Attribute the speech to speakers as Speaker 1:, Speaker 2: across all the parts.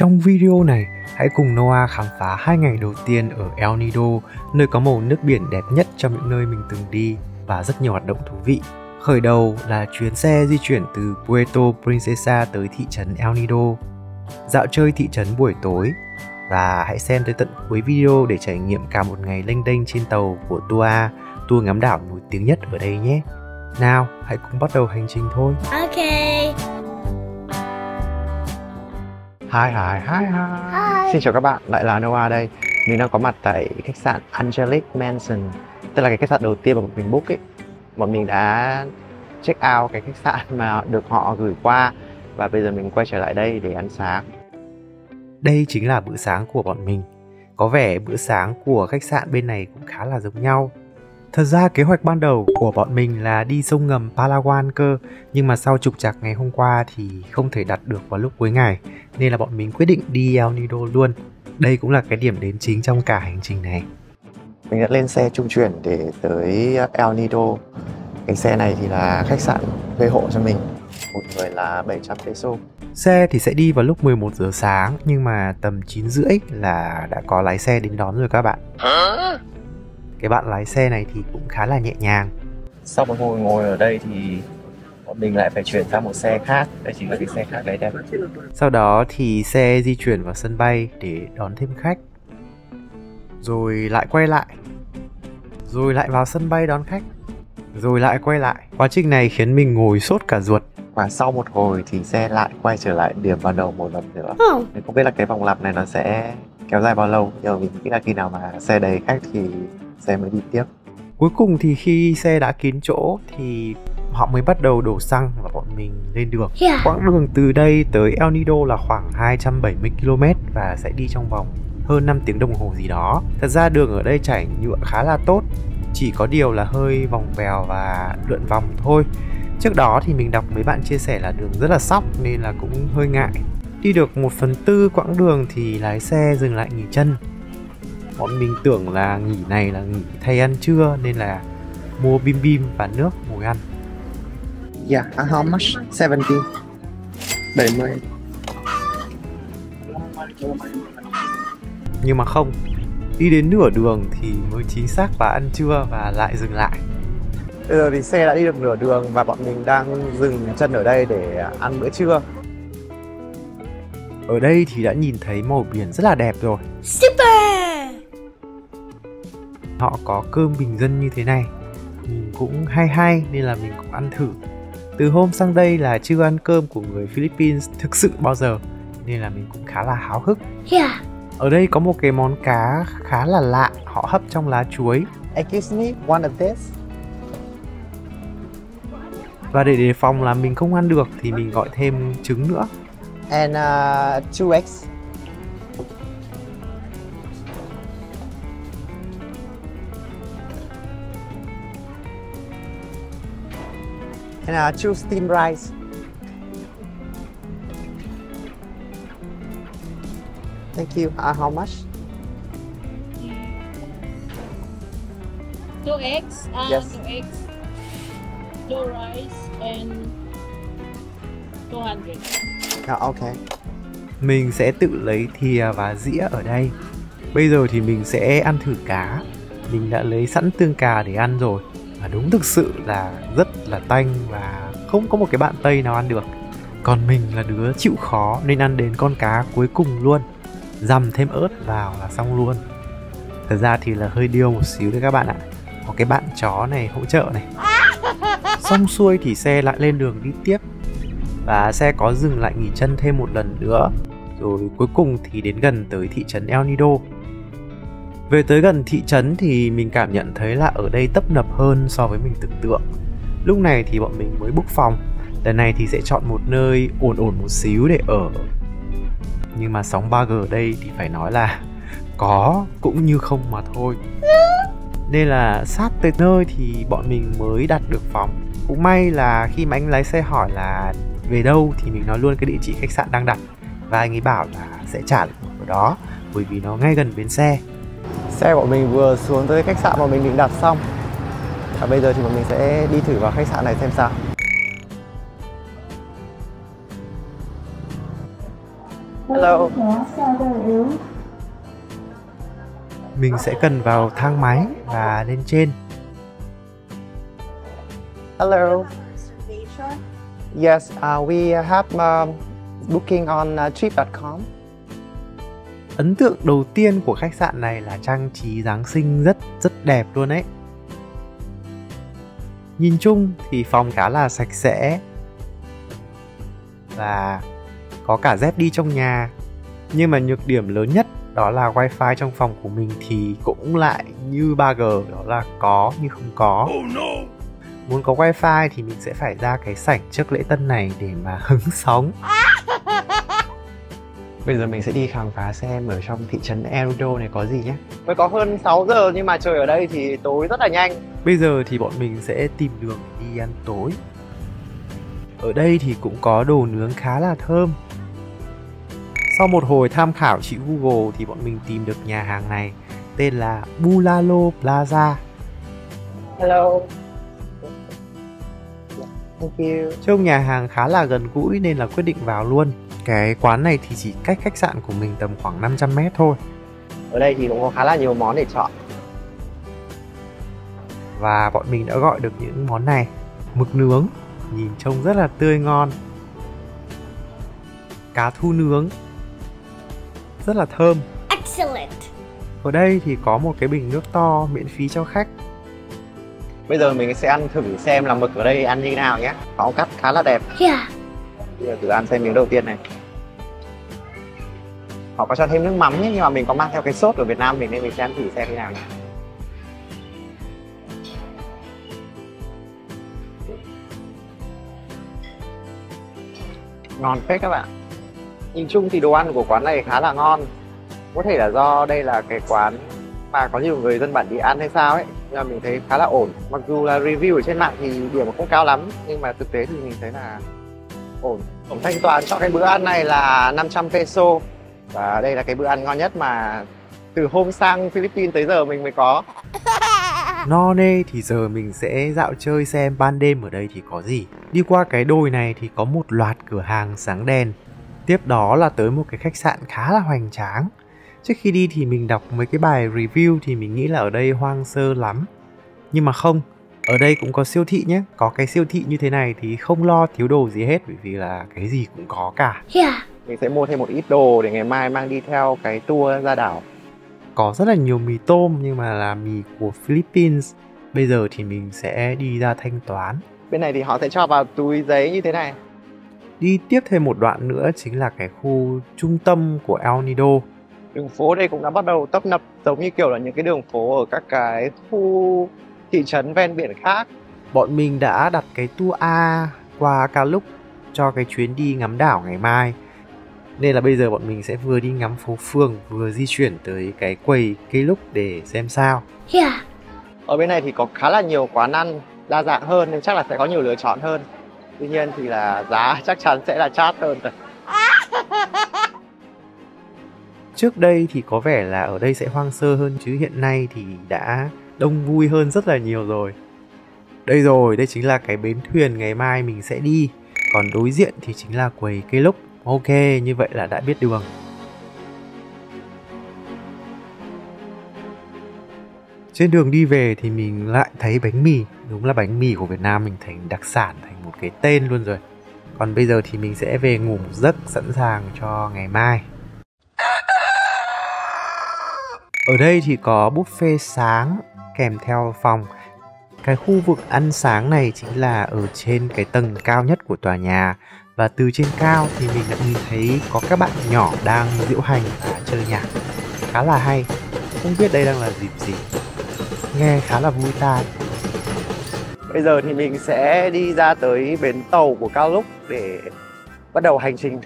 Speaker 1: Trong video này, hãy cùng Noah khám phá 2 ngày đầu tiên ở El Nido, nơi có màu nước biển đẹp nhất trong những nơi mình từng đi và rất nhiều hoạt động thú vị. Khởi đầu là chuyến xe di chuyển từ Puerto Princesa tới thị trấn El Nido, dạo chơi thị trấn buổi tối, và hãy xem tới tận cuối video để trải nghiệm cả một ngày lênh đênh trên tàu của tour ngắm đảo nổi tiếng nhất ở đây nhé. Nào, hãy cùng bắt đầu hành trình thôi.
Speaker 2: Ok.
Speaker 1: Hi. Xin chào các bạn, lại là Noah đây. Mình đang có mặt tại khách sạn Angelic Mansion, tức là cái khách sạn đầu tiên mà bọn mình book ấy. Bọn mình đã check out cái khách sạn mà được họ gửi qua, và bây giờ mình quay trở lại đây để ăn sáng. Đây chính là bữa sáng của bọn mình. Có vẻ bữa sáng của khách sạn bên này cũng khá là giống nhau. Thật ra kế hoạch ban đầu của bọn mình là đi sông ngầm Palawan cơ, nhưng mà sau trục trặc ngày hôm qua thì không thể đặt được vào lúc cuối ngày, nên là bọn mình quyết định đi El Nido luôn. Đây cũng là cái điểm đến chính trong cả hành trình này. Mình đã lên xe trung chuyển để tới El Nido. Cái xe này thì là khách sạn thuê hộ cho mình, một người là 700 peso. Xe thì sẽ đi vào lúc 11 giờ sáng, nhưng mà tầm 9 rưỡi là đã có lái xe đến đón rồi các bạn. Cái bạn lái xe này thì cũng khá là nhẹ nhàng. Sau một hồi ngồi ở đây thì bọn mình lại phải chuyển sang một xe khác. Đây chính là cái xe khác đấy đẹp. Sau đó thì xe di chuyển vào sân bay để đón thêm khách, rồi lại quay lại, rồi lại vào sân bay đón khách, rồi lại quay lại. Quá trình này khiến mình ngồi sốt cả ruột. Và sau một hồi thì xe lại quay trở lại điểm ban đầu một lần nữa. Mình không biết là cái vòng lặp này nó sẽ kéo dài bao lâu, nhưng mà mình nghĩ là khi nào mà xe đầy khách thì xe mới đi tiếp. Cuối cùng thì khi xe đã kín chỗ thì họ mới bắt đầu đổ xăng và bọn mình lên đường. Quãng đường từ đây tới El Nido là khoảng 270 km và sẽ đi trong vòng hơn 5 tiếng đồng hồ gì đó. Thật ra đường ở đây trải nhựa khá là tốt, chỉ có điều là hơi vòng vèo và lượn vòng thôi. Trước đó thì mình đọc mấy bạn chia sẻ là đường rất là sóc nên là cũng hơi ngại. Đi được 1/4 quãng đường thì lái xe dừng lại nghỉ chân. Bọn mình tưởng là nghỉ này là nghỉ thay ăn trưa nên là mua bim bim và nước ngồi ăn.
Speaker 3: Yeah, how much? 70. 70.
Speaker 1: Nhưng mà không, đi đến nửa đường thì mới chính xác và ăn trưa và lại dừng lại. Bây giờ thì xe đã đi được nửa đường và bọn mình đang dừng chân ở đây để ăn bữa trưa. Ở đây thì đã nhìn thấy màu biển rất là đẹp rồi.
Speaker 2: Super.
Speaker 1: Họ có cơm bình dân như thế này, nhìn cũng hay nên là mình cũng ăn thử. Từ hôm sang đây là chưa ăn cơm của người Philippines thực sự bao giờ, nên là mình cũng khá là háo hức. Ở đây có một cái món cá khá là lạ, họ hấp trong lá chuối.
Speaker 3: Excuse me, one of this.
Speaker 1: Và để đề phòng là mình không ăn được thì mình gọi thêm trứng nữa.
Speaker 3: And 2 eggs. And 2 steamed rice. Thank you. How much?
Speaker 2: 2 eggs.
Speaker 3: Yes.
Speaker 2: 2 eggs. 2 rice and 200.
Speaker 3: Okay.
Speaker 1: Mình sẽ tự lấy thìa và dĩa ở đây. Bây giờ thì mình sẽ ăn thử cá. Mình đã lấy sẵn tương cà để ăn rồi. Và đúng thực sự là rất là tanh và không có một cái bạn Tây nào ăn được. Còn mình là đứa chịu khó nên ăn đến con cá cuối cùng luôn. Dằm thêm ớt vào là xong luôn. Thật ra thì là hơi điêu một xíu đấy các bạn ạ. Có cái bạn chó này hỗ trợ này. Xong xuôi thì xe lại lên đường đi tiếp. Và xe có dừng lại nghỉ chân thêm một lần nữa. Rồi cuối cùng thì đến gần tới thị trấn El Nido. Về tới gần thị trấn thì mình cảm nhận thấy là ở đây tấp nập hơn so với mình tưởng tượng. Lúc này thì bọn mình mới book phòng. Lần này thì sẽ chọn một nơi ổn một xíu để ở. Nhưng mà sóng 3G ở đây thì phải nói là có cũng như không mà thôi. Nên là sát tới nơi thì bọn mình mới đặt được phòng. Cũng may là khi mà anh lái xe hỏi là về đâu thì mình nói luôn cái địa chỉ khách sạn đang đặt. Và anh ấy bảo là sẽ trả lại ở đó, bởi vì nó ngay gần bến xe. Xe bọn mình vừa xuống tới khách sạn mà mình định đặt xong. Và bây giờ thì bọn mình sẽ đi thử vào khách sạn này xem sao. Hello.
Speaker 4: Mình sẽ cần vào thang máy và lên trên.
Speaker 1: Hello. Yes, we have booking on trip.com.
Speaker 4: Ấn tượng đầu tiên của khách sạn này là trang trí Giáng sinh rất đẹp luôn ấy. Nhìn chung thì phòng khá là sạch sẽ và có cả dép đi trong nhà. Nhưng mà nhược điểm lớn nhất đó là wifi trong phòng của mình thì cũng lại như 3G, đó là có như không có. Muốn có wifi thì mình sẽ phải ra cái sảnh trước lễ tân này để mà hứng sóng.
Speaker 1: Bây giờ mình sẽ đi khám phá xem ở trong thị trấn Erudo này có gì nhé. Mới có hơn 6 giờ nhưng mà trời ở đây thì tối rất là nhanh.
Speaker 4: Bây giờ thì bọn mình sẽ tìm đường đi ăn tối. Ở đây thì cũng có đồ nướng khá là thơm. Sau một hồi tham khảo chị Google thì bọn mình tìm được nhà hàng này, tên là Bulalo Plaza.
Speaker 1: Hello. Thank you.
Speaker 4: Trông nhà hàng khá là gần gũi nên là quyết định vào luôn. Cái quán này thì chỉ cách khách sạn của mình tầm khoảng 500 mét thôi.
Speaker 1: Ở đây thì cũng có khá là nhiều món để chọn.
Speaker 4: Và bọn mình đã gọi được những món này. Mực nướng, nhìn trông rất là tươi ngon. Cá thu nướng, rất là thơm.
Speaker 2: Excellent.
Speaker 4: Ở đây thì có một cái bình nước to miễn phí cho khách.
Speaker 1: Bây giờ mình sẽ ăn thử xem là mực ở đây ăn như thế nào nhé. Họ cắt khá là đẹp.
Speaker 2: Yeah.
Speaker 1: Bây giờ thử ăn xem miếng đầu tiên này. Họ có cho thêm nước mắm nhé, nhưng mà mình có mang theo cái sốt ở Việt Nam mình nên mình sẽ ăn thử xem thế nào nhé. Ngon phết các bạn. Nhìn chung thì đồ ăn của quán này khá là ngon. Có thể là do đây là cái quán mà có nhiều người dân bản địa ăn hay sao ấy, nhưng mà mình thấy khá là ổn. Mặc dù là review ở trên mạng thì điểm cũng cao lắm, nhưng mà thực tế thì mình thấy là ổn. Tổng thanh toán cho cái bữa ăn này là 500 peso. Và đây là cái bữa ăn ngon nhất mà từ hôm sang Philippines tới giờ mình mới có.
Speaker 4: No nê thì giờ mình sẽ dạo chơi xem ban đêm ở đây thì có gì. Đi qua cái đồi này thì có một loạt cửa hàng sáng đèn. Tiếp đó là tới một cái khách sạn khá là hoành tráng. Trước khi đi thì mình đọc mấy cái bài review thì mình nghĩ là ở đây hoang sơ lắm. Nhưng mà không, ở đây cũng có siêu thị nhé. Có cái siêu thị như thế này thì không lo thiếu đồ gì hết, bởi vì là cái gì cũng có cả.
Speaker 2: Yeah.
Speaker 1: Mình sẽ mua thêm một ít đồ để ngày mai mang đi theo cái tour ra đảo.
Speaker 4: Có rất là nhiều mì tôm nhưng mà là mì của Philippines. Bây giờ thì mình sẽ đi ra thanh toán.
Speaker 1: Bên này thì họ sẽ cho vào túi giấy như thế này.
Speaker 4: Đi tiếp thêm một đoạn nữa chính là cái khu trung tâm của El Nido.
Speaker 1: Đường phố đây cũng đã bắt đầu tấp nập giống như kiểu là những cái đường phố ở các cái khu thị trấn ven biển khác.
Speaker 4: Bọn mình đã đặt cái tour A qua Caluk cho cái chuyến đi ngắm đảo ngày mai. Nên là bây giờ bọn mình sẽ vừa đi ngắm phố phường, vừa di chuyển tới cái quầy cây lúc để xem sao.
Speaker 2: Yeah.
Speaker 1: Ở bên này thì có khá là nhiều quán ăn đa dạng hơn nên chắc là sẽ có nhiều lựa chọn hơn. Tuy nhiên thì là giá chắc chắn sẽ là chát hơn rồi.
Speaker 4: Trước đây thì có vẻ là ở đây sẽ hoang sơ hơn, chứ hiện nay thì đã đông vui hơn rất là nhiều rồi. Đây rồi, đây chính là cái bến thuyền ngày mai mình sẽ đi. Còn đối diện thì chính là quầy cây lúc. Ok, như vậy là đã biết đường. Trên đường đi về thì mình lại thấy bánh mì. Đúng là bánh mì của Việt Nam mình thành đặc sản, thành một cái tên luôn rồi. Còn bây giờ thì mình sẽ về ngủ một giấc sẵn sàng cho ngày mai. Ở đây thì có buffet sáng kèm theo phòng. Cái khu vực ăn sáng này chính là ở trên cái tầng cao nhất của tòa nhà. Và từ trên cao thì mình đã nhìn thấy có các bạn nhỏ đang diễu hành và chơi nhạc. Khá là hay. Không biết đây đang là dịp gì. Nghe khá là vui tai.
Speaker 1: Bây giờ thì mình sẽ đi ra tới bến tàu của Cao Lúc để bắt đầu hành trình.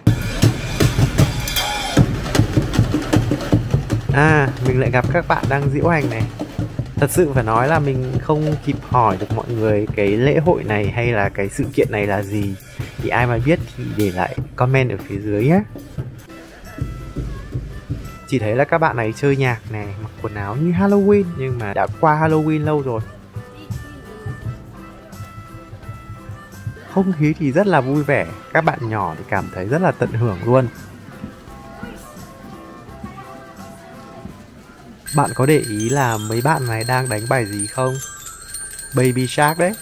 Speaker 4: À, mình lại gặp các bạn đang diễu hành này. Thật sự phải nói là mình không kịp hỏi được mọi người cái lễ hội này hay là cái sự kiện này là gì. Thì ai mà biết thì để lại comment ở phía dưới nhé. Chỉ thấy là các bạn này chơi nhạc này, mặc quần áo như Halloween nhưng mà đã qua Halloween lâu rồi. Không khí thì rất là vui vẻ, các bạn nhỏ thì cảm thấy rất là tận hưởng luôn. Bạn có để ý là mấy bạn này đang đánh bài gì không? Baby Shark đấy.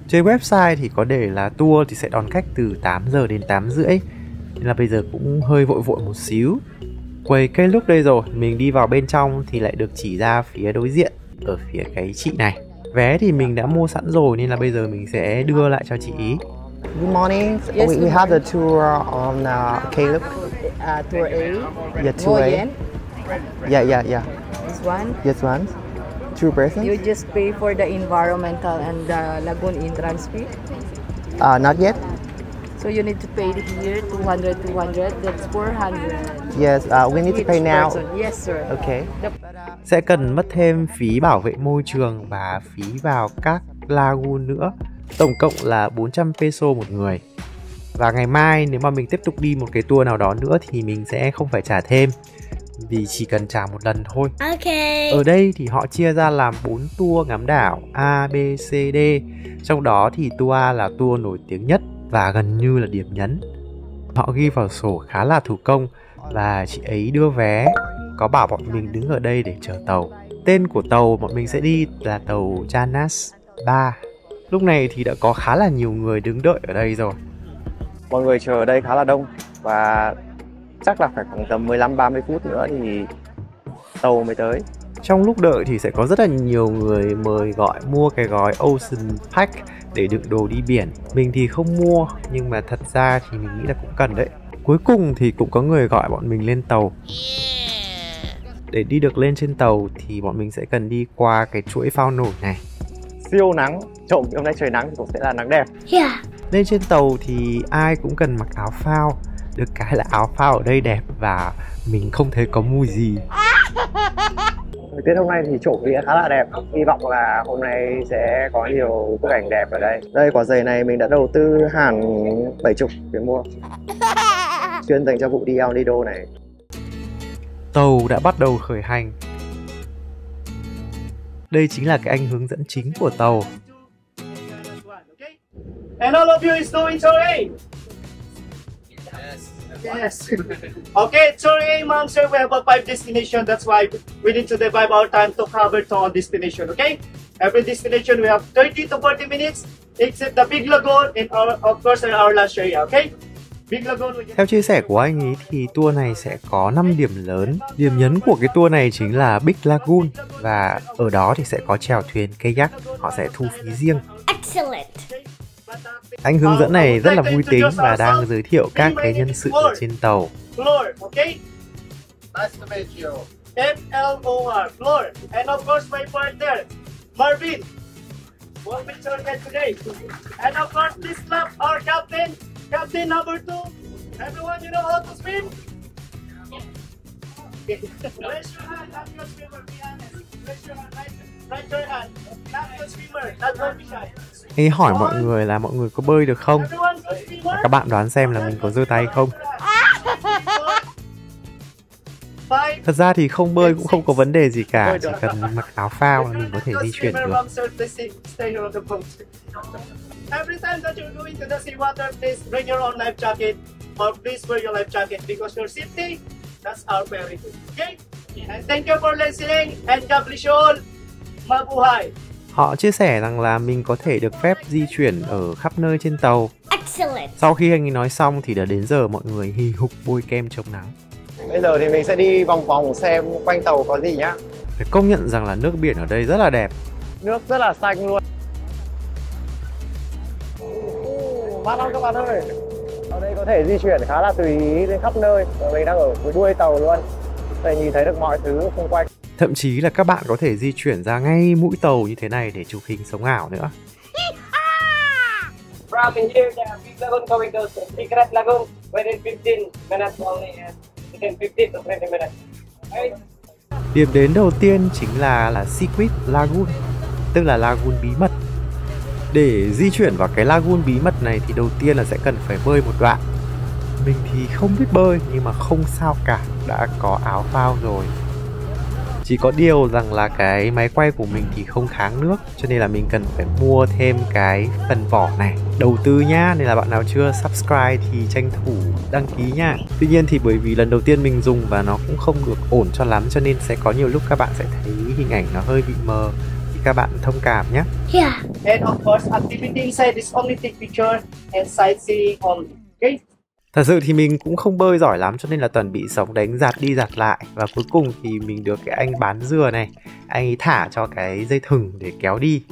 Speaker 4: Trên website thì có để là tour thì sẽ đón khách từ 8 giờ đến 8 rưỡi. Nên là bây giờ cũng hơi vội vội một xíu. Quầy cây lúc đây rồi, mình đi vào bên trong thì lại được chỉ ra phía đối diện, ở phía cái chị này. Vé thì mình đã mua sẵn rồi nên là bây giờ mình sẽ đưa lại cho chị ý.
Speaker 3: Good morning.
Speaker 2: Yes,
Speaker 3: we
Speaker 2: good
Speaker 3: have the tour on Caleb.
Speaker 2: Tour A.
Speaker 3: Yeah, tour A.
Speaker 2: Voyen.
Speaker 3: Yeah.
Speaker 2: This one.
Speaker 3: Yes, one. Two persons.
Speaker 2: You just pay for the environmental and the lagoon entrance fee.
Speaker 3: Not yet.
Speaker 2: So you need to pay here 200, that's 400.
Speaker 3: Yes, we need to
Speaker 2: Each
Speaker 3: pay now.
Speaker 2: person. Yes, sir.
Speaker 3: Okay.
Speaker 4: Sẽ cần mất thêm phí bảo vệ môi trường và phí vào các lagoon nữa. Tổng cộng là 400 peso một người. Và ngày mai nếu mà mình tiếp tục đi một cái tour nào đó nữa thì mình sẽ không phải trả thêm, vì chỉ cần trả một lần thôi.
Speaker 5: Okay.
Speaker 4: Ở đây thì họ chia ra làm 4 tour ngắm đảo A, B, C, D. Trong đó thì tour A là tour nổi tiếng nhất và gần như là điểm nhấn. Họ ghi vào sổ khá là thủ công và chị ấy đưa vé, có bảo bọn mình đứng ở đây để chờ tàu. Tên của tàu bọn mình sẽ đi là tàu Janas 3. Lúc này thì đã có khá là nhiều người đứng đợi ở đây rồi.
Speaker 1: Mọi người chờ ở đây khá là đông và chắc là phải khoảng tầm 15-30 phút nữa thì tàu mới tới.
Speaker 4: Trong lúc đợi thì sẽ có rất là nhiều người mời gọi mua cái gói Ocean Pack để đựng đồ đi biển. Mình thì không mua, nhưng mà thật ra thì mình nghĩ là cũng cần đấy. Cuối cùng thì cũng có người gọi bọn mình lên tàu. Để đi được lên trên tàu thì bọn mình sẽ cần đi qua cái chuỗi phao nổi này.
Speaker 1: Siêu nắng, trộm hôm nay trời nắng thì cũng sẽ là nắng đẹp.
Speaker 5: Yeah.
Speaker 4: Lên trên tàu thì ai cũng cần mặc áo phao. Được cái là áo phao ở đây đẹp và mình không thấy có mùi gì.
Speaker 1: Thời tiết hôm nay thì trộm vía khá là đẹp. Hy vọng là hôm nay sẽ có nhiều bức ảnh đẹp ở đây. Đây, quả giày này mình đã đầu tư hẳn 70 để mua, chuyên dành cho vụ đi El Nido này.
Speaker 4: Tàu đã bắt đầu khởi hành. Đây chính là cái anh hướng dẫn chính của tàu.
Speaker 6: And all of you is doing tour A? Yes. Okay, tour A, ma'am, sir, we have a 5 destination. That's why we need to divide our time to cover to all destination, okay? Every destination we have 30 to 40 minutes, except the Big Lagoon and of course our last area, okay? Big Lagoon.
Speaker 4: Theo chia sẻ của anh ấy thì tour này sẽ có 5 điểm lớn. Điểm nhấn của cái tour này chính là Big Lagoon và ở đó thì sẽ có chèo thuyền kayak, họ sẽ thu phí riêng.
Speaker 5: Excellent.
Speaker 4: Anh hướng dẫn này rất là vui tính và đang giới thiệu các cái nhân sự ở trên tàu.
Speaker 6: Floor, okay? Nice to meet you. FLOR, Floor. And of course my partner, Marvin. What picture get today? And of course this lap, our captain, Captain number 2. Everyone, you know how to swim? Raise your hand, not your swimmer, be honest. Raise your hand, right your hand. Not your swimmer, not your shy.
Speaker 4: Ê, hỏi mọi người là mọi người có bơi được không?
Speaker 6: Everyone, good swimmer.
Speaker 4: Và các bạn đoán xem là mình có giơ tay không? Thật ra thì không bơi cũng không có vấn đề gì cả, chỉ cần mặc áo phao là mình có thể di chuyển được.
Speaker 6: Every time that you're going to the seawater, please bring your own life jacket or please wear your life jacket because your safety, that's our priority. Okay? And thank you for listening and God bless you all. Mabuhay.
Speaker 4: Họ chia sẻ rằng là mình có thể được phép di chuyển ở khắp nơi trên tàu.
Speaker 5: Excellent.
Speaker 4: Sau khi anh ấy nói xong thì đã đến giờ mọi người hì hục bôi kem chống nắng.
Speaker 1: Bây giờ thì mình sẽ đi vòng vòng xem quanh tàu có gì nhá.
Speaker 4: Phải công nhận rằng là nước biển ở đây rất là đẹp.
Speaker 1: Nước rất là xanh luôn. Mát lắm các bạn ơi. Ở đây có thể di chuyển khá là tùy ý đến khắp nơi. Mình đang ở cuối đuôi tàu luôn. Để nhìn thấy được mọi thứ xung quanh.
Speaker 4: Thậm chí là các bạn có thể di chuyển ra ngay mũi tàu như thế này để chụp hình sống ảo nữa.
Speaker 7: From here, the Big Lagoon going to Secret Lagoon within 15 minutes only, and within 15 to 20 minutes. Okay?
Speaker 4: Điểm đến đầu tiên chính là Secret Lagoon, tức là lagoon bí mật. Để di chuyển vào cái lagoon bí mật này thì đầu tiên là sẽ cần phải bơi một đoạn. Mình thì không biết bơi nhưng mà không sao cả, đã có áo phao rồi. Chỉ có điều rằng là cái máy quay của mình thì không kháng nước, cho nên là mình cần phải mua thêm cái phần vỏ này. Đầu tư nhá, nên là bạn nào chưa subscribe thì tranh thủ đăng ký nha. Tuy nhiên thì bởi vì lần đầu tiên mình dùng và nó cũng không được ổn cho lắm, cho nên sẽ có nhiều lúc các bạn sẽ thấy hình ảnh nó hơi bị mờ, thì các bạn thông cảm nhé.
Speaker 5: Yeah.
Speaker 6: And of course, activity inside is only take picture and sightseeing only. Okay?
Speaker 4: Thật sự thì mình cũng không bơi giỏi lắm, cho nên là toàn bị sóng đánh giạt đi giạt lại. Và cuối cùng thì mình được cái anh bán dừa này, anh ấy thả cho cái dây thừng để kéo đi.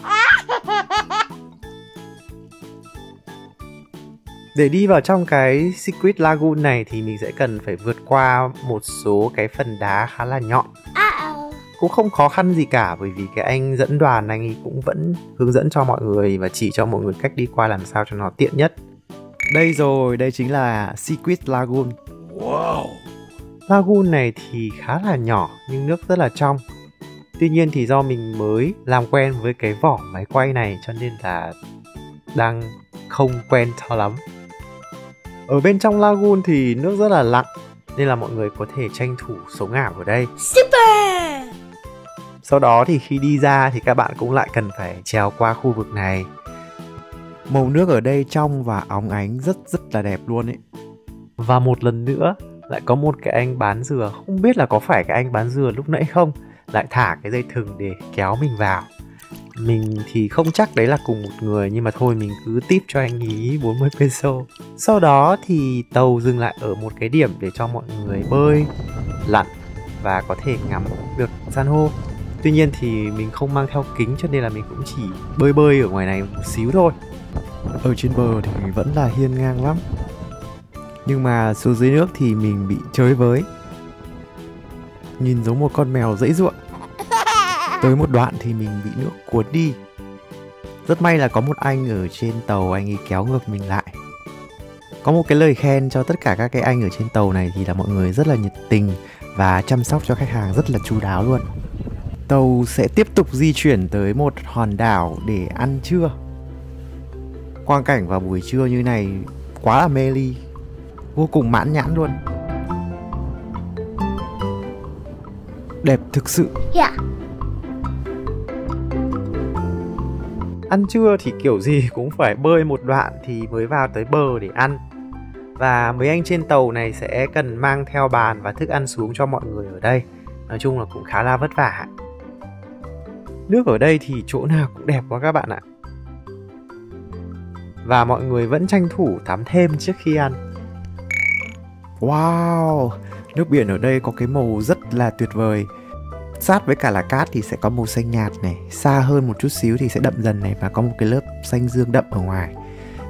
Speaker 4: Để đi vào trong cái Secret Lagoon này thì mình sẽ cần phải vượt qua một số cái phần đá khá là nhọn. Cũng không khó khăn gì cả, bởi vì cái anh dẫn đoàn anh ấy cũng vẫn hướng dẫn cho mọi người và chỉ cho mọi người cách đi qua làm sao cho nó tiện nhất.
Speaker 3: Đây rồi, đây chính là Secret Lagoon.
Speaker 4: Wow. Lagoon này thì khá là nhỏ nhưng nước rất là trong. Tuy nhiên thì do mình mới làm quen với cái vỏ máy quay này cho nên là đang không quen cho lắm. Ở bên trong Lagoon thì nước rất là lặng, nên là mọi người có thể tranh thủ sống ảo ở đây.
Speaker 5: Super.
Speaker 4: Sau đó thì khi đi ra thì các bạn cũng lại cần phải trèo qua khu vực này.
Speaker 3: Màu nước ở đây trong và óng ánh rất là đẹp luôn ấy.
Speaker 4: Và một lần nữa lại có một cái anh bán dừa, không biết là có phải cái anh bán dừa lúc nãy không, lại thả cái dây thừng để kéo mình vào. Mình thì không chắc đấy là cùng một người, nhưng mà thôi mình cứ tip cho anh ý 40 peso. Sau đó thì tàu dừng lại ở một cái điểm để cho mọi người bơi, lặn và có thể ngắm được san hô. Tuy nhiên thì mình không mang theo kính cho nên là mình cũng chỉ bơi ở ngoài này một xíu thôi.
Speaker 3: Ở trên bờ thì vẫn là hiên ngang lắm, nhưng mà xuống dưới nước thì mình bị chới với. Nhìn giống một con mèo dãy giụa. Tới một đoạn thì mình bị nước cuốn đi. Rất may là có một anh ở trên tàu, anh ấy kéo ngược mình lại. Có một cái lời khen cho tất cả các cái anh ở trên tàu này thì là mọi người rất là nhiệt tình và chăm sóc cho khách hàng rất là chu đáo luôn. Tàu sẽ tiếp tục di chuyển tới một hòn đảo để ăn trưa. Quang cảnh vào buổi trưa như này quá là mê ly, vô cùng mãn nhãn luôn. Đẹp thực sự.
Speaker 5: Yeah.
Speaker 4: Ăn trưa thì kiểu gì cũng phải bơi một đoạn thì mới vào tới bờ để ăn. Và mấy anh trên tàu này sẽ cần mang theo bàn và thức ăn xuống cho mọi người ở đây. Nói chung là cũng khá là vất vả. Nước ở đây thì chỗ nào cũng đẹp quá các bạn ạ. Và mọi người vẫn tranh thủ tắm thêm trước khi ăn.
Speaker 3: Wow, nước biển ở đây có cái màu rất là tuyệt vời. Sát với cả là cát thì sẽ có màu xanh nhạt này, xa hơn một chút xíu thì sẽ đậm dần này, và có một cái lớp xanh dương đậm ở ngoài.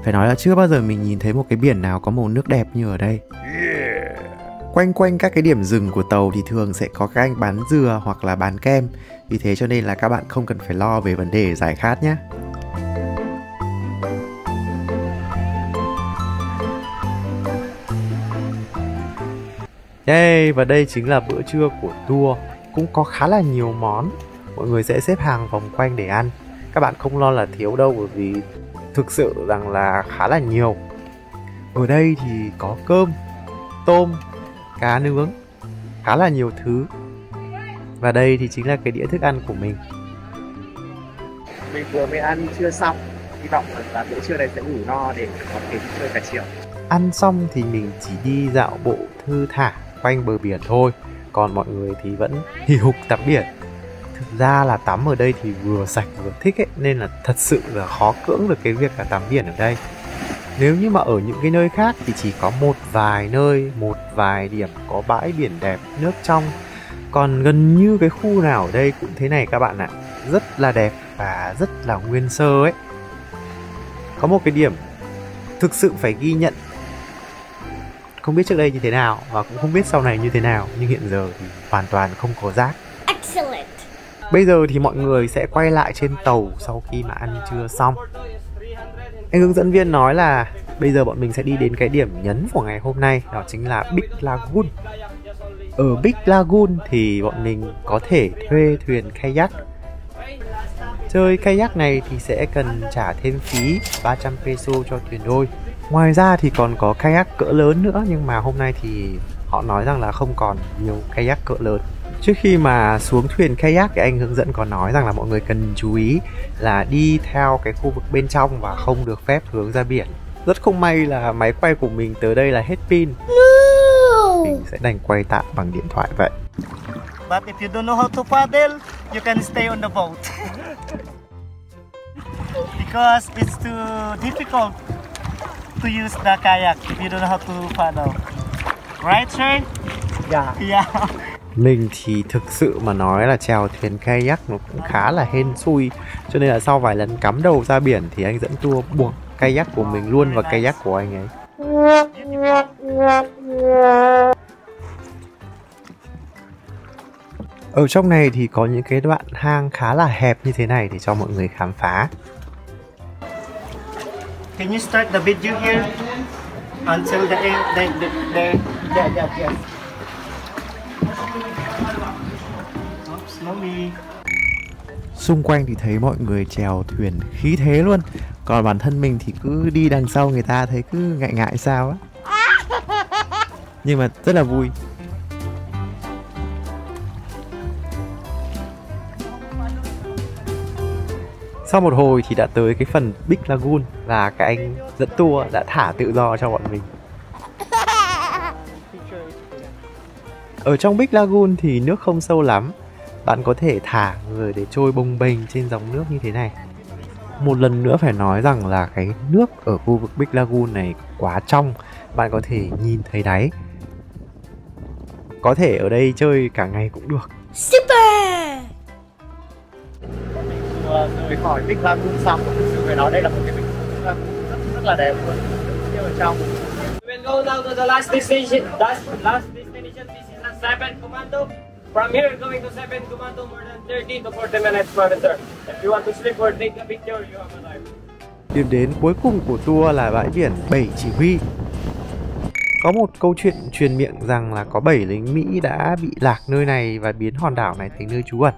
Speaker 3: Phải nói là chưa bao giờ mình nhìn thấy một cái biển nào có màu nước đẹp như ở đây. Quanh quanh các cái điểm dừng của tàu thì thường sẽ có các anh bán dừa hoặc là bán kem. Vì thế cho nên là các bạn không cần phải lo về vấn đề giải khát nhé.
Speaker 4: Và đây chính là bữa trưa của tour. Cũng có khá là nhiều món. Mọi người sẽ xếp hàng vòng quanh để ăn. Các bạn không lo là thiếu đâu, bởi vì thực sự rằng là khá là nhiều. Ở đây thì có cơm, tôm, cá nướng, khá là nhiều thứ. Và đây thì chính là cái đĩa thức ăn của mình.
Speaker 1: Mình vừa mới ăn trưa xong, hy vọng là bữa trưa này sẽ ngủ no để có thể chơi cả chiều.
Speaker 4: Ăn xong thì mình chỉ đi dạo bộ thư thả quanh bờ biển thôi. Còn mọi người thì vẫn hì hục tắm biển. Thực ra là tắm ở đây thì vừa sạch vừa thích ấy, nên là thật sự là khó cưỡng được cái việc là tắm biển ở đây. Nếu như mà ở những cái nơi khác thì chỉ có một vài nơi, một vài điểm có bãi biển đẹp, nước trong. Còn gần như cái khu nào ở đây cũng thế này các bạn ạ. Rất là đẹp và rất là nguyên sơ ấy. Có một cái điểm thực sự phải ghi nhận. Không biết trước đây như thế nào và cũng không biết sau này như thế nào, nhưng hiện giờ thì hoàn toàn không có rác.
Speaker 5: Excellent.
Speaker 4: Bây giờ thì mọi người sẽ quay lại trên tàu sau khi mà ăn trưa xong. Anh hướng dẫn viên nói là bây giờ bọn mình sẽ đi đến cái điểm nhấn của ngày hôm nay, đó chính là Big Lagoon. Ở Big Lagoon thì bọn mình có thể thuê thuyền kayak. Chơi kayak này thì sẽ cần trả thêm phí 300 peso cho thuyền đôi. Ngoài ra thì còn có kayak cỡ lớn nữa, nhưng mà hôm nay thì họ nói rằng là không còn nhiều kayak cỡ lớn. Trước khi mà xuống thuyền kayak thì anh hướng dẫn có nói rằng là mọi người cần chú ý là đi theo cái khu vực bên trong và không được phép hướng ra biển. Rất không may là máy quay của mình tới đây là hết pin. Mình sẽ đành quay tạm bằng điện thoại vậy.
Speaker 6: But if you don't know how to paddle, you can stay on the boat. Because it's too difficult to use the kayak if you don't know how to paddle. Right, sir? Yeah.
Speaker 4: Mình thì thực sự mà nói là chèo thuyền kayak nó cũng khá là hên xui. Cho nên là sau vài lần cắm đầu ra biển thì anh dẫn tour buộc kayak của mình luôn vào kayak của anh ấy. Ở trong này thì có những cái đoạn hang khá là hẹp như thế này để cho mọi người khám phá.
Speaker 6: Can you start the video here until the end? Yes. Oops, slowly.
Speaker 3: Xung quanh thì thấy mọi người chèo thuyền khí thế luôn. Còn bản thân mình thì cứ đi đằng sau người ta thấy cứ ngại ngại sao á. Nhưng mà rất là vui.
Speaker 4: Sau một hồi thì đã tới cái phần Big Lagoon và cái anh dẫn tour đã thả tự do cho bọn mình. Ở trong Big Lagoon thì nước không sâu lắm. Bạn có thể thả người để trôi bồng bềnh trên dòng nước như thế này. Một lần nữa phải nói rằng là cái nước ở khu vực Big Lagoon này quá trong. Bạn có thể nhìn thấy đáy. Có thể ở đây chơi cả ngày cũng được.
Speaker 5: Super!
Speaker 6: Rời khỏi Big Lagoon xong, thực sự phải nói đây là một cái Big Lagoon rất là đẹp luôn. Nhưng ở trong
Speaker 7: We will go now to the last destination. Last destination. This is at 7 Commando. From here, going to 7 Commando, more than 30 to 40 minutes for the turn. If you want to sleep or take a picture, you have a life.
Speaker 4: Điểm đến cuối cùng của tour là bãi biển 7 chỉ huy. Có một câu chuyện truyền miệng rằng là có 7 lính Mỹ đã bị lạc nơi này và biến hòn đảo này thành nơi trú ẩn.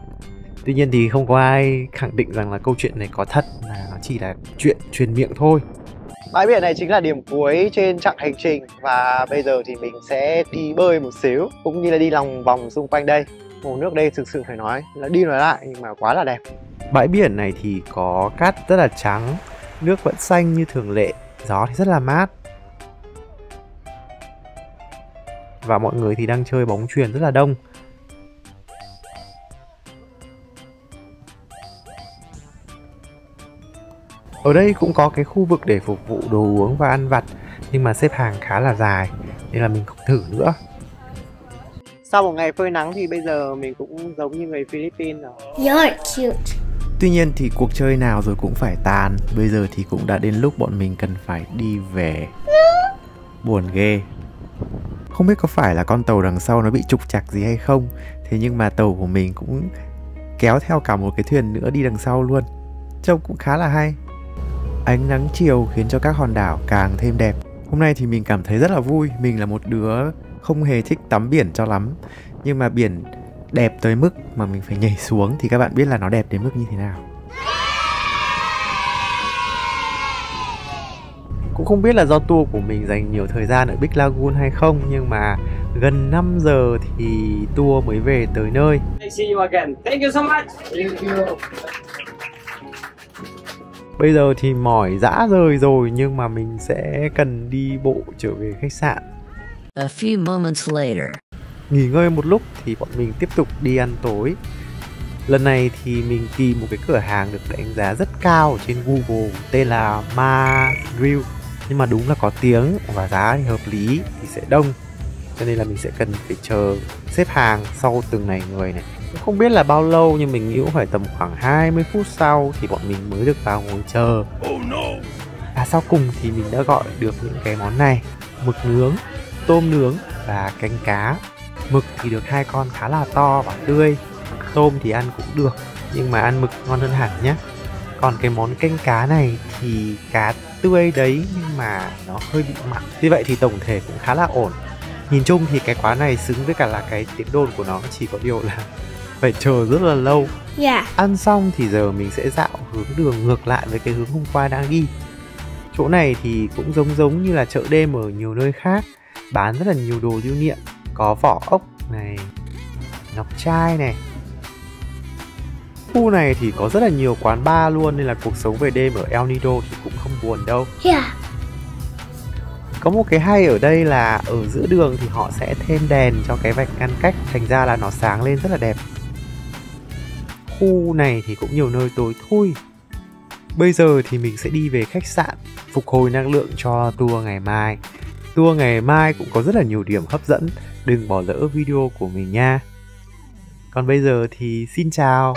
Speaker 4: Tuy nhiên thì không có ai khẳng định rằng là câu chuyện này có thật, là nó chỉ là chuyện truyền miệng thôi.
Speaker 1: Bãi biển này chính là điểm cuối trên chặng hành trình và bây giờ thì mình sẽ đi bơi một xíu cũng như là đi lòng vòng xung quanh đây. Hồ nước đây thực sự phải nói là đi nói lại nhưng mà quá là đẹp.
Speaker 4: Bãi biển này thì có cát rất là trắng, nước vẫn xanh như thường lệ, gió thì rất là mát. Và mọi người thì đang chơi bóng chuyền rất là đông. Ở đây cũng có cái khu vực để phục vụ đồ uống và ăn vặt, nhưng mà xếp hàng khá là dài nên là mình không thử nữa.
Speaker 1: Sau một ngày phơi nắng thì bây giờ mình cũng giống như người Philippines rồi.
Speaker 5: You're cute.
Speaker 3: Tuy nhiên thì cuộc chơi nào rồi cũng phải tàn. Bây giờ thì cũng đã đến lúc bọn mình cần phải đi về. Buồn ghê. Không biết có phải là con tàu đằng sau nó bị trục trặc gì hay không. Thế nhưng mà tàu của mình cũng kéo theo cả một cái thuyền nữa đi đằng sau luôn. Trông cũng khá là hay. Ánh nắng chiều khiến cho các hòn đảo càng thêm đẹp. Hôm nay thì mình cảm thấy rất là vui. Mình là một đứa không hề thích tắm biển cho lắm. Nhưng mà biển đẹp tới mức mà mình phải nhảy xuống thì các bạn biết là nó đẹp đến mức như thế nào.
Speaker 4: Cũng không biết là do tour của mình dành nhiều thời gian ở Big Lagoon hay không, nhưng mà gần 5 giờ thì tour mới về tới nơi.
Speaker 7: I see you again. Thank you so much.
Speaker 6: Thank you.
Speaker 4: Bây giờ thì mỏi dã rời rồi nhưng mà mình sẽ cần đi bộ trở về khách sạn.
Speaker 8: A few moments later.
Speaker 4: Nghỉ ngơi một lúc thì bọn mình tiếp tục đi ăn tối. Lần này thì mình tìm một cái cửa hàng được đánh giá rất cao ở trên Google tên là Ma Grill. Nhưng mà đúng là có tiếng và giá thì hợp lý thì sẽ đông. Cho nên là mình sẽ cần phải chờ xếp hàng sau từng này người này. Không biết là bao lâu nhưng mình nghĩ cũng phải tầm khoảng 20 phút sau thì bọn mình mới được vào ngồi chờ. Và sau cùng thì mình đã gọi được những cái món này: mực nướng, tôm nướng và canh cá. Mực thì được 2 con khá là to và tươi. Tôm thì ăn cũng được nhưng mà ăn mực ngon hơn hẳn nhé. Còn cái món canh cá này thì cá tươi đấy nhưng mà nó hơi bị mặn. Vì vậy thì tổng thể cũng khá là ổn. Nhìn chung thì cái quán này xứng với cả là cái tiếng đồn của nó, chỉ có điều là phải chờ rất là lâu.
Speaker 5: Yeah.
Speaker 4: Ăn xong thì giờ mình sẽ dạo hướng đường ngược lại với cái hướng hôm qua đang đi. Chỗ này thì cũng giống như là chợ đêm ở nhiều nơi khác, bán rất là nhiều đồ lưu niệm, có vỏ ốc này, ngọc trai này. Khu này thì có rất là nhiều quán bar luôn, nên là cuộc sống về đêm ở El Nido thì cũng không buồn đâu.
Speaker 5: Yeah.
Speaker 4: Có một cái hay ở đây là ở giữa đường thì họ sẽ thêm đèn cho cái vạch ngăn cách, thành ra là nó sáng lên rất là đẹp. Khu này thì cũng nhiều nơi tối thui. Bây giờ thì mình sẽ đi về khách sạn, phục hồi năng lượng cho tour ngày mai. Tour ngày mai cũng có rất là nhiều điểm hấp dẫn, đừng bỏ lỡ video của mình nha. Còn bây giờ thì xin chào.